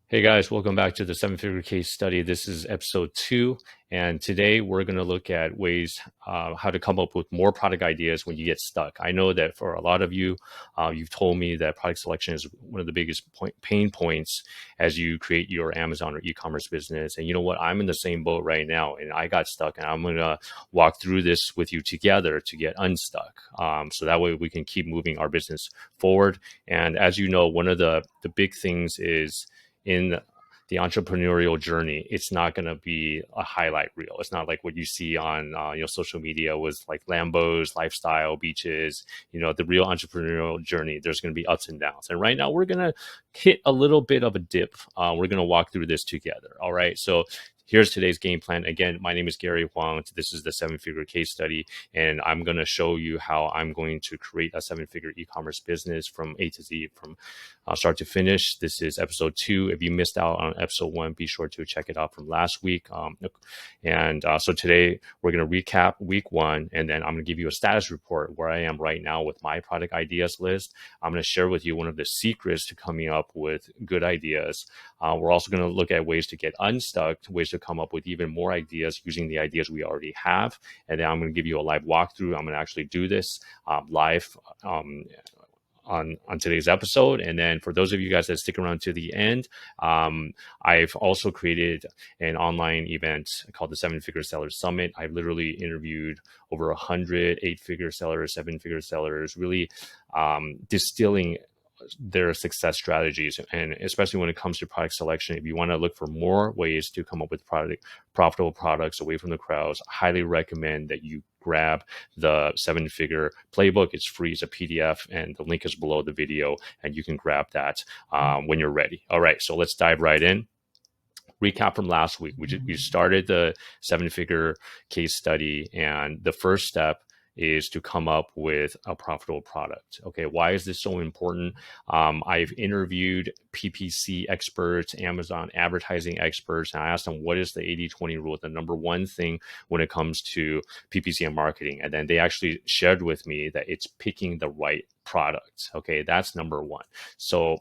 Hey guys, welcome back to the seven figure case study. This is episode 2, and today we're going to look at ways how to come up with more product ideas when you get stuck. I know that for a lot of you, you've told me that product selection is one of the biggest pain points as you create your Amazon or e-commerce business. And you know what? I'm in the same boat right now, and I got stuck, and I'm going to walk through this with you together to get unstuck. So that way we can keep moving our business forward. And as you know, one of the big things is in the entrepreneurial journey, it's not going to be a highlight reel. It's not like what you see on social media with like Lambos, lifestyle, beaches. The real entrepreneurial journey, there's going to be ups and downs. And right now we're going to hit a little bit of a dip. We're going to walk through this together. All right. So here's today's game plan. Again, my name is Gary Huang. This is the seven figure case study, and I'm going to show you how I'm going to create a seven figure e-commerce business from A to Z, from start to finish. This is episode 2. If you missed out on episode 1, be sure to check it out from last week. So today we're going to recap week 1, and then I'm going to give you a status report where I am right now with my product ideas list. I'm going to share with you one of the secrets to coming up with good ideas. We're also going to look at ways to get unstuck, ways to come up with even more ideas using the ideas we already have. And then I'm going to give you a live walkthrough. I'm going to actually do this live on today's episode. And then for those of you guys that stick around to the end, I've also created an online event called the Seven Figure Sellers Summit. I've literally interviewed over 100 8-figure sellers, 7-figure sellers, really distilling their success strategies. And especially when it comes to product selection, if you want to look for more ways to come up with profitable products away from the crowds, I highly recommend that you grab the 7-figure playbook. It's free. It's a PDF, and the link is below the video, and you can grab that when you're ready. All right, so let's dive right in. Recap from last week. We started the 7-figure case study, and the first step is to come up with a profitable product. Okay, why is this so important? I've interviewed PPC experts, Amazon advertising experts, and I asked them, what is the 80-20 rule, the number one thing when it comes to PPC and marketing? And then they actually shared with me that it's picking the right product. Okay, that's number one. So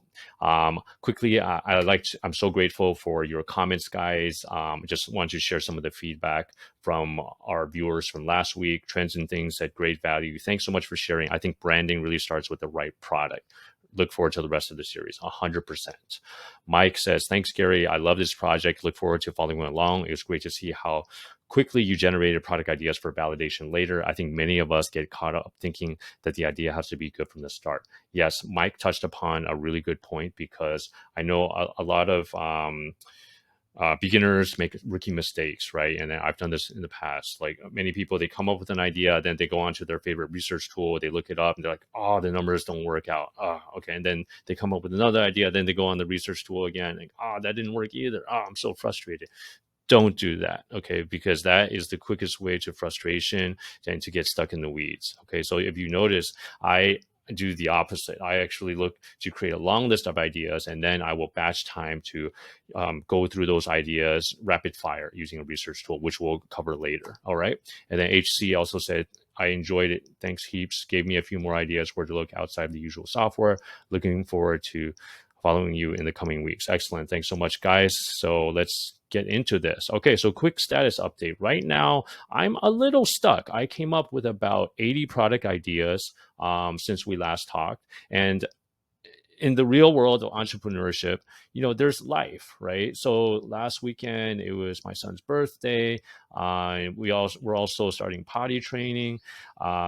quickly, I'm so grateful for your comments, guys. Just want to share some of the feedback from our viewers from last week, trends and things at great value. Thanks so much for sharing. I think branding really starts with the right product. Look forward to the rest of the series, 100%. Mike says, thanks, Gary. I love this project. Look forward to following along. It was great to see how quickly you generated product ideas for validation later. I think many of us get caught up thinking that the idea has to be good from the start. Yes, Mike touched upon a really good point, because I know a lot of beginners make rookie mistakes, right? And I've done this in the past. Like many people, they come up with an idea, then they go on to their favorite research tool, they look it up, and they're like, oh, the numbers don't work out. Oh, okay. And then they come up with another idea, then they go on the research tool again, like, oh, that didn't work either. Oh, I'm so frustrated. Don't do that, okay? Because that is the quickest way to frustration and to get stuck in the weeds, okay? So if you notice, I do the opposite. I actually look to create a long list of ideas, and then I will batch time to go through those ideas rapid fire using a research tool, which we'll cover later, all right? And then HC also said, I enjoyed it. Thanks heaps. Gave me a few more ideas where to look outside the usual software. Looking forward to following you in the coming weeks. Excellent. Thanks so much, guys. So let's get into this. Okay, so quick status update. Right now, I'm a little stuck. I came up with about 80 product ideas since we last talked. And in the real world of entrepreneurship, there's life, right? So last weekend, it was my son's birthday. We're also starting potty training.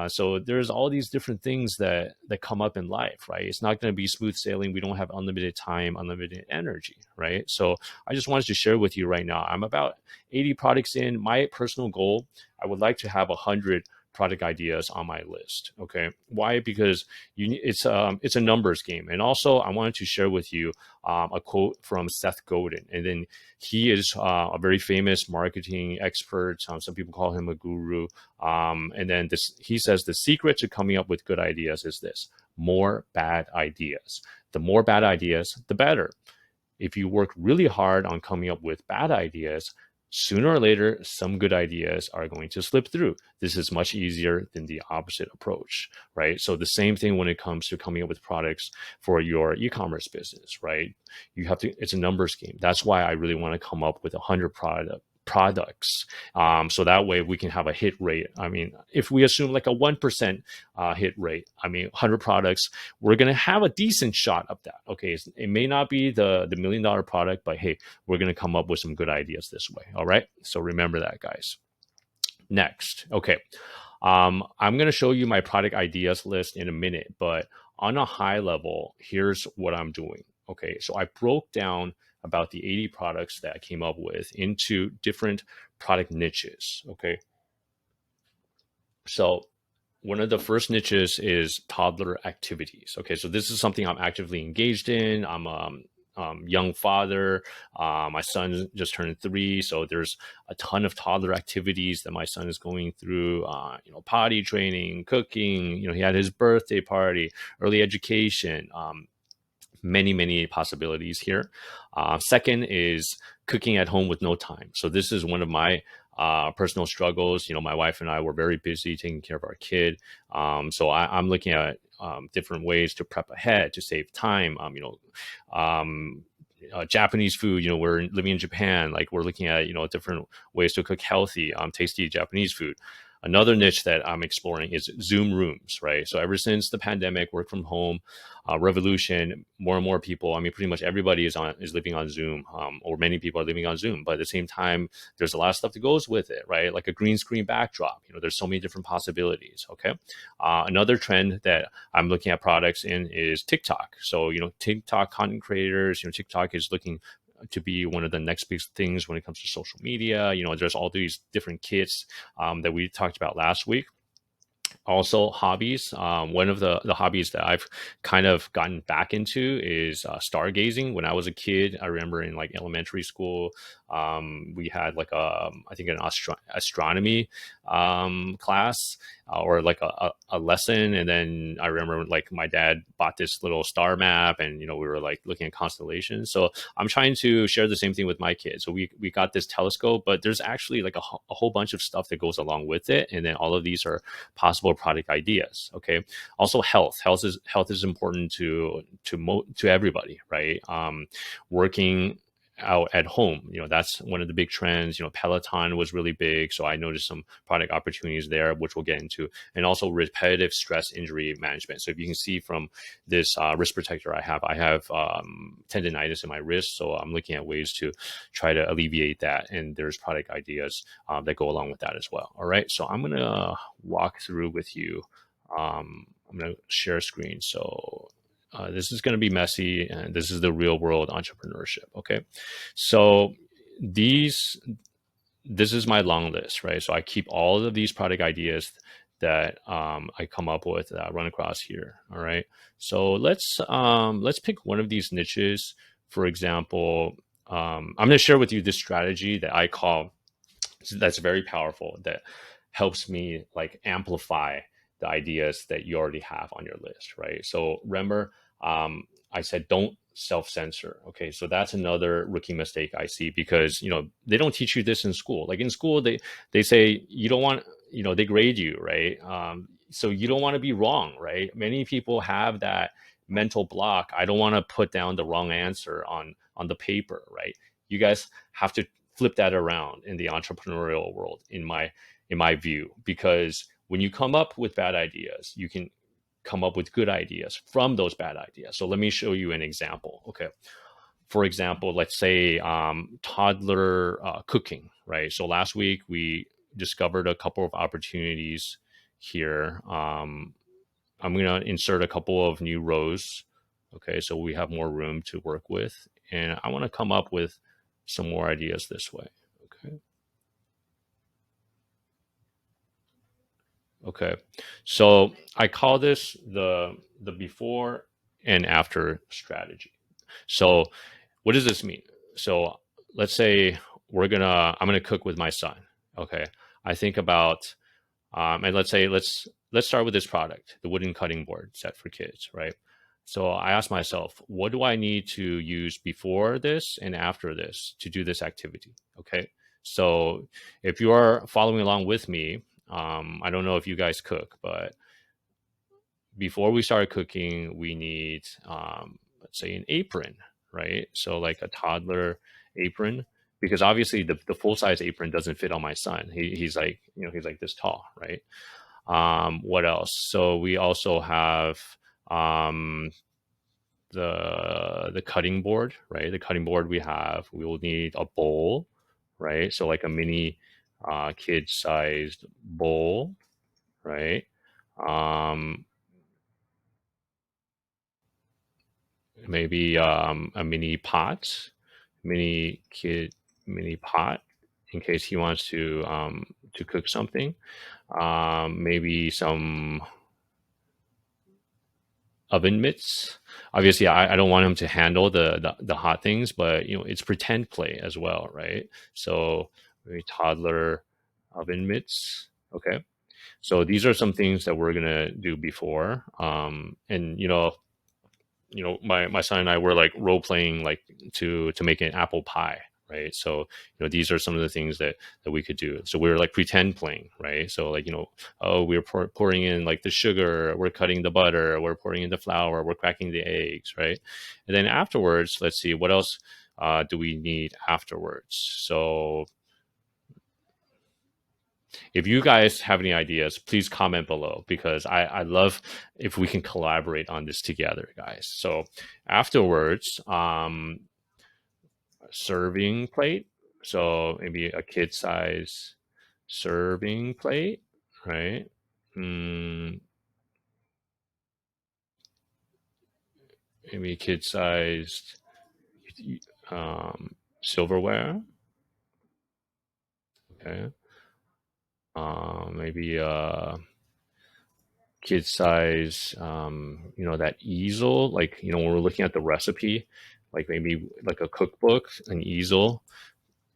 So there's all these different things that come up in life, right? It's not going to be smooth sailing. We don't have unlimited time, unlimited energy, right? So I just wanted to share with you right now, I'm about 80 products in. My personal goal, I would like to have 100 product ideas on my list. Okay, why? Because it's a numbers game. And also, I wanted to share with you a quote from Seth Godin, and then he is a very famous marketing expert. Some people call him a guru. And then he says the secret to coming up with good ideas is this: more bad ideas. The more bad ideas, the better. If you work really hard on coming up with bad ideas, sooner or later, some good ideas are going to slip through. This is much easier than the opposite approach, right? So the same thing when it comes to coming up with products for your e-commerce business, right? You have to, it's a numbers game. That's why I really want to come up with 100 products. So that way we can have a hit rate. I mean, if we assume like a 1% hit rate, I mean, 100 products, we're going to have a decent shot of that. Okay. It may not be the $1 million product, but hey, we're going to come up with some good ideas this way. All right. So remember that, guys. Next. Okay. I'm going to show you my product ideas list in a minute, but on a high level, here's what I'm doing. Okay. So I broke down about the 80 products that I came up with into different product niches. Okay. So one of the first niches is toddler activities. Okay, so this is something I'm actively engaged in. I'm a young father. My son just turned 3, so there's a ton of toddler activities that my son is going through. Potty training, cooking. He had his birthday party, early education. Many possibilities here. Second is cooking at home with no time. So this is one of my personal struggles. My wife and I were very busy taking care of our kid. So I'm looking at different ways to prep ahead to save time. Japanese food, we're living in Japan, like we're looking at, different ways to cook healthy, tasty Japanese food. Another niche that I'm exploring is Zoom rooms, right? So ever since the pandemic, work from home, revolution, more and more people, I mean, pretty much everybody is living on Zoom, or many people are living on Zoom. But at the same time, there's a lot of stuff that goes with it, right? Like a green screen backdrop. There's so many different possibilities. Okay. Another trend that I'm looking at products in is TikTok. So, TikTok content creators, TikTok is looking to be one of the next big things when it comes to social media. There's all these different kits that we talked about last week. Also, hobbies. One of the hobbies that I've kind of gotten back into is stargazing. When I was a kid, I remember in like elementary school, we had like I think an astronomy class, or like a lesson. And then I remember like my dad bought this little star map, and we were like looking at constellations. So I'm trying to share the same thing with my kids. So we got this telescope, but there's actually like a whole bunch of stuff that goes along with it, and then all of these are possible product ideas. Okay. Also, health is important to everybody, right? Working out at home, that's one of the big trends. Peloton was really big, so I noticed some product opportunities there, which we'll get into. And also repetitive stress injury management. So if you can see from this wrist protector I have tendonitis in my wrist, so I'm looking at ways to try to alleviate that, and there's product ideas that go along with that as well. All right, so I'm gonna walk through with you. I'm gonna share screen, so this is going to be messy, and this is the real world entrepreneurship. Okay. So this is my long list, right? So I keep all of these product ideas that I come up with, that I run across here. All right. So let's pick one of these niches. For example, I'm going to share with you this strategy that I call, that's very powerful, that helps me like amplify the ideas that you already have on your list, right? So remember, I said don't self-censor. Okay, so that's another rookie mistake I see, because they don't teach you this in school. Like in school, they say you don't want, they grade you, right? So you don't want to be wrong, right? Many people have that mental block. I don't want to put down the wrong answer on the paper, right? You guys have to flip that around in the entrepreneurial world, in my view, because when you come up with bad ideas, you can come up with good ideas from those bad ideas. So let me show you an example. Okay. For example, let's say toddler cooking, right? So last week we discovered a couple of opportunities here. I'm going to insert a couple of new rows. Okay. So we have more room to work with. And I want to come up with some more ideas this way. Okay. Okay. So I call this the before and after strategy. So what does this mean? So let's say I'm gonna cook with my son. Okay. I think about and let's start with this product, the wooden cutting board set for kids, right? So I ask myself, what do I need to use before this and after this to do this activity? Okay. So if you are following along with me, I don't know if you guys cook, but before we start cooking, we need, let's say, an apron, right? So like a toddler apron, because obviously the full size apron doesn't fit on my son. He's like, he's like this tall, right? What else? So we also have um, the cutting board, right? The cutting board we will need a bowl, right? So like a mini kid sized bowl, right? Um, Maybe a mini kid mini pot in case he wants to cook something. Maybe some oven mitts. Obviously, I don't want him to handle the hot things, but it's pretend play as well, right? So maybe toddler oven mitts. Okay. So these are some things that we're gonna do before. And my son and I were like role playing like to make an apple pie, right? So these are some of the things that we could do. So we were like pretend playing, right? So like oh, we're pouring in like the sugar, we're cutting the butter, we're pouring in the flour, we're cracking the eggs, right? And then afterwards, let's see what else do we need afterwards. So if you guys have any ideas, please comment below because I love if we can collaborate on this together, guys. So afterwards, serving plate. So maybe a kid size serving plate, right? Mm, Maybe kid sized silverware. Okay. Maybe kid size, that easel, like, when we're looking at the recipe, like maybe like a cookbook, an easel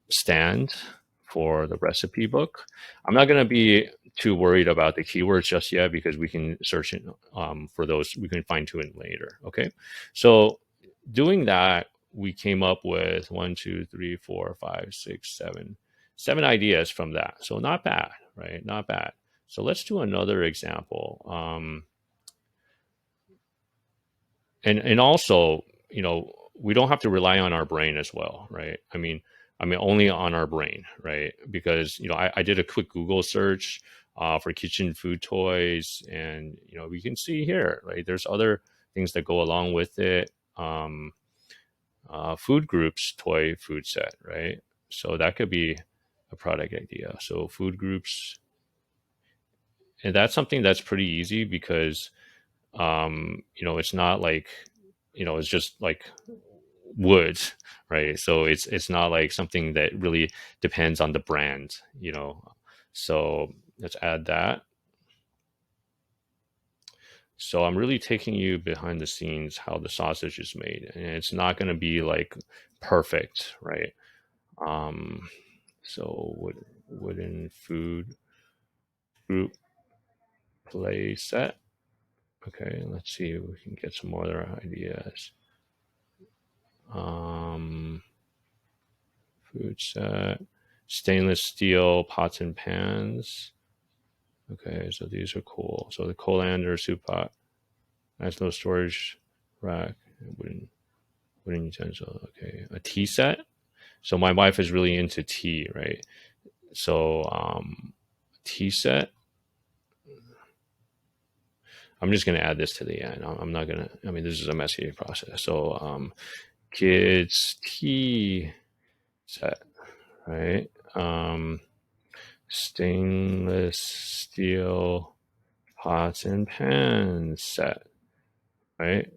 stand for the recipe book. I'm not going to be too worried about the keywords just yet because we can search it for those. We can fine tune it later. Okay. So doing that, we came up with 7 ideas from that. So not bad, right? Not bad. So let's do another example. And also, we don't have to rely on our brain as well, right? I mean only on our brain, right? Because I did a quick Google search for kitchen food toys, and we can see here, right? There's other things that go along with it. Food groups toy food set, right? So that could be a product idea. So food groups, and that's something that's pretty easy because it's not like it's just like wood, right? So it's not like something that really depends on the brand. So let's add that. So I'm really taking you behind the scenes how the sausage is made, and it's not going to be like perfect, right? um so wooden food group play set. Okay, let's see if we can get some other ideas. um Food set, stainless steel pots and pans. Okay, so these are cool. So the colander soup pot has no storage rack, wooden utensil. Okay, a tea set. So my wife is really into tea, right? So tea set. I'm just gonna add this to the end. I'm not gonna. I mean, this is a messy process. So kids tea set, right? Stainless steel pots and pans set, right?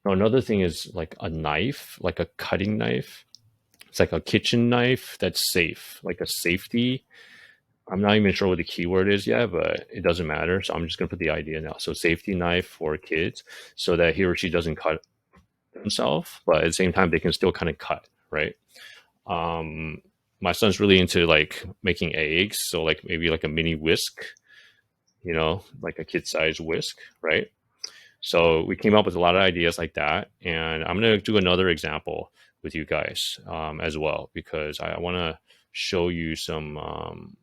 Now, another thing is like a knife, like a cutting knife. It's like a kitchen knife that's safe, like a safety. I'm not even sure what the keyword is yet, but it doesn't matter. So I'm just going to put the idea now. So safety knife for kids so that he or she doesn't cut themselves, but at the same time, they can still kind of cut, right? Um, my son's really into like making eggs. So like maybe like a mini whisk, like a kid size whisk, right? So we came up with a lot of ideas like that, and I'm going to do another example with you guys as well, because I want to show you some.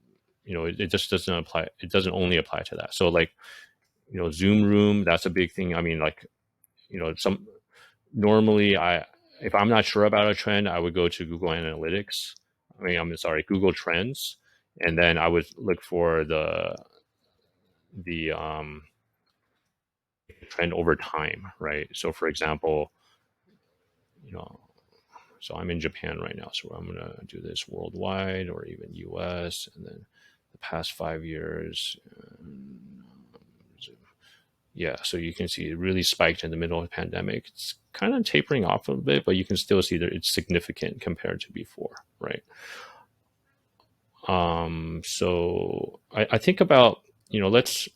It just doesn't apply. It doesn't only apply to that. So like, Zoom Room, that's a big thing. I mean, like, some normally if I'm not sure about a trend, I would go to Google Analytics. I mean, I'm sorry, Google Trends, and then I would look for the trend over time, right? So for example, you know, so I'm in Japan right now, so I'm gonna do this worldwide or even US, and then the past 5 years. Yeah, so you can see it really spiked in the middle of the pandemic. It's kind of tapering off a bit, but you can still see that it's significant compared to before, right? So I think about, let's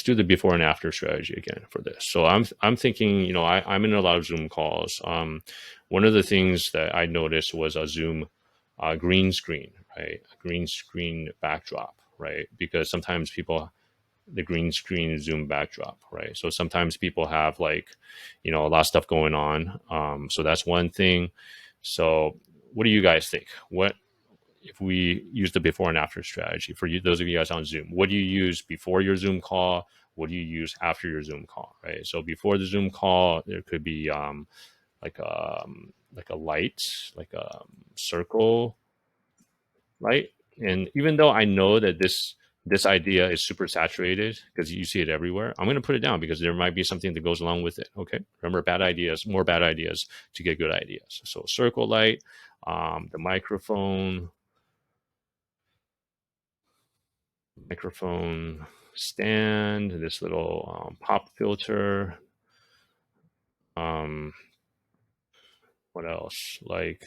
do the before and after strategy again for this. So I'm thinking, I'm in a lot of Zoom calls. One of the things that I noticed was a Zoom green screen, right? A green screen backdrop, right? Because sometimes people the green screen Zoom backdrop, right? So sometimes people have like, a lot of stuff going on. So that's one thing. So what do you guys think? What if we use the before and after strategy for you, those of you guys on Zoom? What do you use before your Zoom call? What do you use after your Zoom call? Right. So before the Zoom call, there could be like a light, like a circle light. And even though I know that this idea is super saturated because you see it everywhere, I'm going to put it down because there might be something that goes along with it. Okay. Remember, bad ideas, more bad ideas to get good ideas. So circle light, the microphone stand, this little pop filter. Um, what else? Like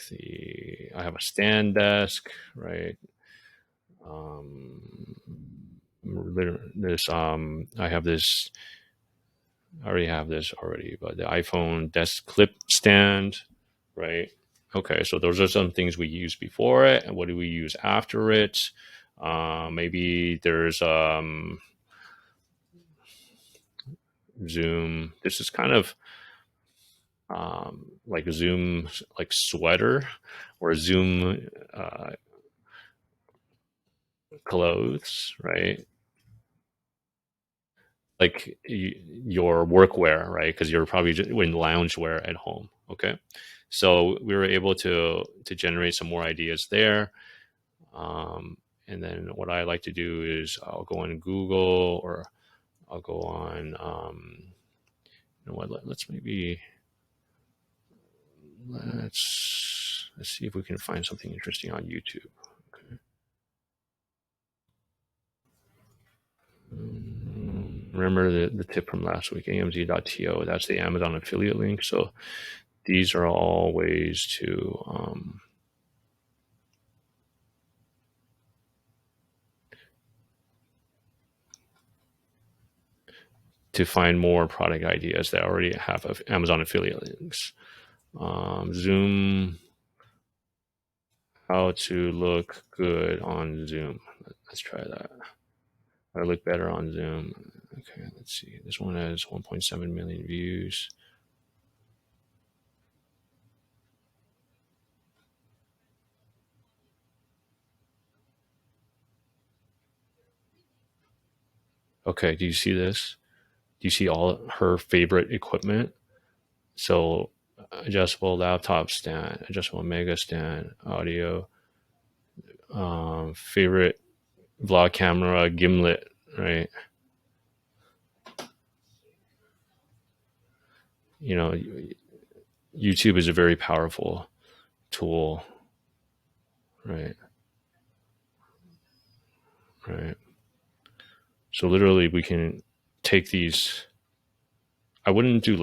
I have a stand desk, right? This I have this. I already have this already, but the iPhone desk clip stand, right? Okay, so those are some things we use before it, and what do we use after it? Maybe there's Zoom. This is kind of like a Zoom like sweater or Zoom clothes, right? Like your workwear, right? Because you're probably in loungewear at home. Okay, so we were able to generate some more ideas there. And then what I like to do is I'll go on Google or I'll go on. You know what? Let's see if we can find something interesting on YouTube. Okay. Remember the tip from last week, amz.to. That's the Amazon affiliate link. So these are all ways to find more product ideas that already have Amazon affiliate links. Zoom, how to look good on Zoom. Let's try that. How to look better on Zoom. Okay, let's see. This one has 1.7 million views. Okay, do you see this? Do you see all her favorite equipment? So adjustable laptop stand, adjustable mega stand, audio, favorite vlog camera, gimlet, right? You know, YouTube is a very powerful tool, right? Right. So literally, we can take these. I wouldn't do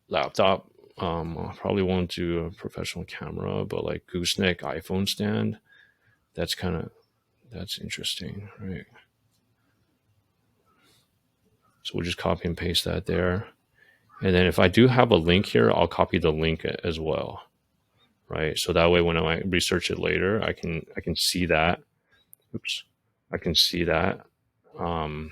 laptop. I probably won't do a professional camera, but like gooseneck iPhone stand. That's that's interesting, right? So we'll just copy and paste that there. And then if I do have a link here, I'll copy the link as well, right? So that way, when I research it later, I can see that. Oops, I can see that. Um,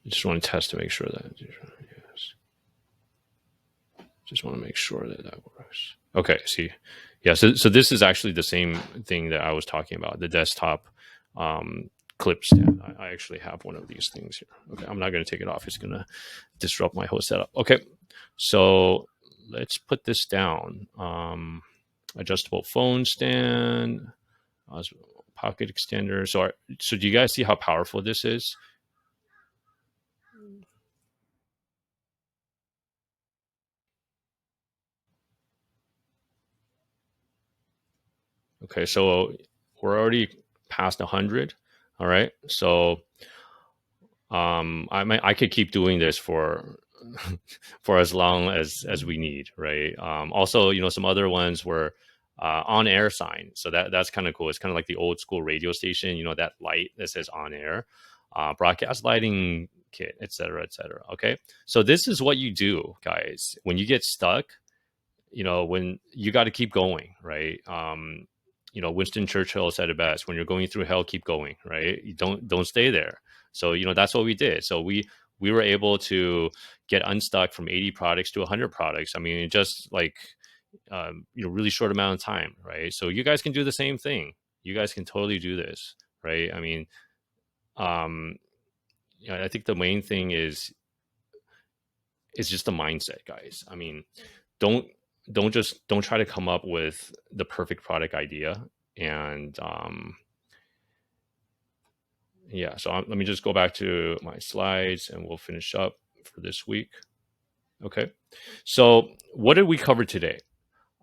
I just want to test to make sure that, yes. Just want to make sure that that works. Okay, see. Yeah, so this is actually the same thing that I was talking about, the desktop clip stand. I actually have one of these things here. Okay, I'm not going to take it off. It's going to disrupt my whole setup. Okay, so let's put this down. Adjustable phone stand, pocket extender. So do you guys see how powerful this is? Okay, so we're already past 100. All right, so I could keep doing this for for as long as we need, right? Also, some other ones were on air sign, so that's kind of cool. It's kind of like the old school radio station, that light that says on air, broadcast lighting kit, etc., etc. Okay, so this is what you do, guys, when you get stuck. When you got to keep going, right? Winston Churchill said it best: when you're going through hell, keep going, right? You don't stay there. So that's what we did. So we were able to get unstuck from 80 products to 100 products. I mean, just like really short amount of time, right? So you guys can do the same thing. You guys can totally do this, right? I mean, um, I think the main thing is just the mindset, guys. I mean, don't don't try to come up with the perfect product idea. And yeah, so let me just go back to my slides and we'll finish up for this week. Okay, so what did we cover today?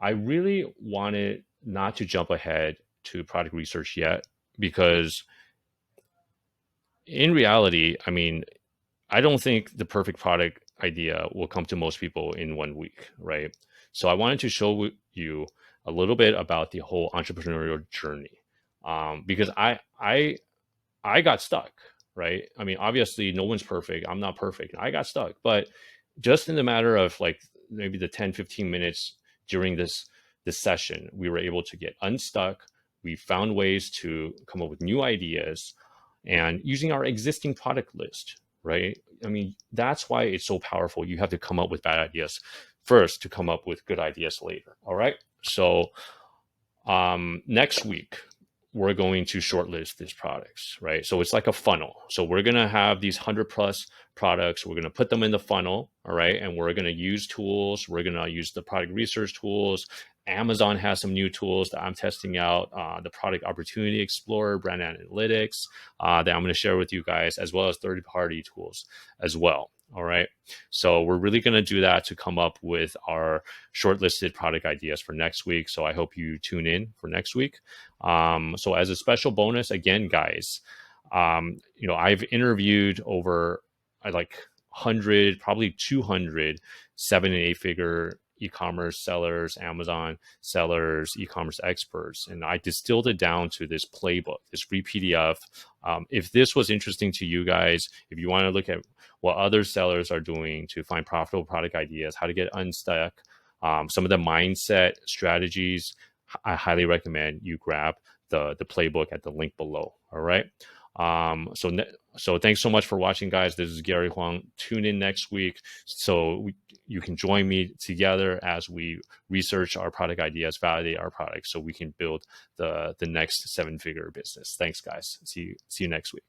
I really wanted not to jump ahead to product research yet, because in reality, I mean, I don't think the perfect product idea will come to most people in 1 week, right? So I wanted to show you a little bit about the whole entrepreneurial journey, because I got stuck, right? I mean, obviously, no one's perfect. I'm not perfect. I got stuck, but just in the matter of like maybe the 10-15 minutes during this session, we were able to get unstuck. We found ways to come up with new ideas, and using our existing product list, right? I mean, that's why it's so powerful. You have to come up with bad ideas first to come up with good ideas later. All right. So next week we're going to shortlist these products, right? So it's like a funnel. So we're going to have these 100+ products. We're going to put them in the funnel, all right? And we're going to use tools. We're going to use the product research tools. Amazon has some new tools that I'm testing out, the Product Opportunity Explorer, Brand Analytics, that I'm going to share with you guys, as well as third-party tools as well. All right. So we're really going to do that to come up with our shortlisted product ideas for next week. So I hope you tune in for next week. So as a special bonus, again, guys, I've interviewed over like 100, probably 200 7 and 8 figure e-commerce sellers, Amazon sellers, e-commerce experts, and I distilled it down to this playbook, this free PDF. If this was interesting to you guys, if you want to look at what other sellers are doing to find profitable product ideas, how to get unstuck, some of the mindset strategies, I highly recommend you grab the playbook at the link below. All right. So thanks so much for watching, guys. This is Gary Huang. Tune in next week so you can join me together as we research our product ideas, validate our products, so we can build the next 7-figure business. Thanks, guys. See you next week.